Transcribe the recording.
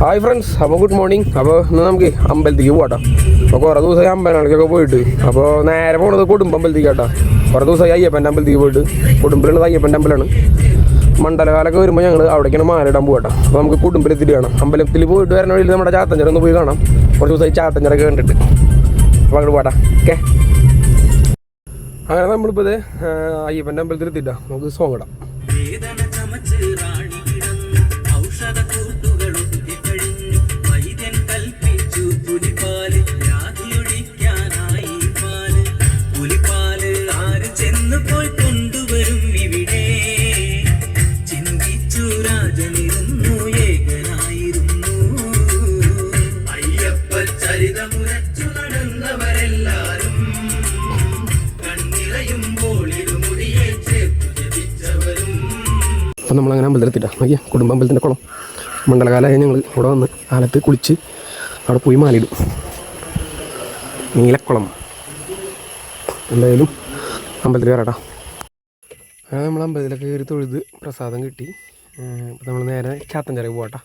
Hi friends, അപ്പോൾ good morning. അപ്പോൾ ഇന്ന് നമുക്ക് അമ്പലത്തേക്ക് പോകാം. അപ്പോൾ കുറേ ദിവസമായി അമ്പലങ്ങളിലേക്കൊക്കെ പോയിട്ട് അപ്പോൾ നേരെ പോണത് കൊടുമ്പ് അമ്പലത്തേക്ക് കേട്ടോ. കുറേ ദിവസമായി അയ്യപ്പൻ്റെ അമ്പലത്തേക്ക് പോയിട്ട്. കൊടുമ്പിലുള്ളത് അയ്യപ്പൻ്റെ അമ്പലമാണ്. മണ്ഡലകാലമൊക്കെ വരുമ്പോൾ ഞങ്ങൾ അവിടേക്കാണ് മാലയിടാൻ പോകട്ടോ. അപ്പോൾ നമുക്ക് കുടുംബത്തിലെത്തിയിട്ട് കാണാം. അമ്പലത്തിൽ പോയിട്ട് വരുന്ന വഴിയിൽ നമ്മുടെ ചാത്തഞ്ചിറ ഒന്ന് പോയി കാണാം. കുറച്ച് ദിവസമായി ചാത്തഞ്ചിറൊക്കെ കണ്ടിട്ട് അപ്പോൾ അങ്ങോട്ട് പോകട്ടാ. ഓക്കെ, അങ്ങനെ നമ്മളിപ്പോൾ ഇത് അയ്യപ്പൻ്റെ അമ്പലത്തിൽ എത്തിയിട്ടാ. നമുക്ക് സോങ് ഇടാം. അപ്പം നമ്മളങ്ങനെ അമ്പലത്തിലെത്തിട്ടാ. നോക്കിയാൽ കുടുംബ അമ്പലത്തിൻ്റെ കുളം. മണ്ഡലകാലമായി ഞങ്ങൾ ഇവിടെ വന്ന് കാലത്ത് കുളിച്ച് അവിടെ പോയി മാലയിടും. നീലക്കുളം. എന്തായാലും അമ്പലത്തിൽ കയറാട്ടാ. അങ്ങനെ നമ്മൾ അമ്പലത്തിലൊക്കെ കയറി തൊഴുത് പ്രസാദം കിട്ടി. അപ്പം നമ്മൾ നേരെ ചാത്തഞ്ചിറ പോകട്ടാ.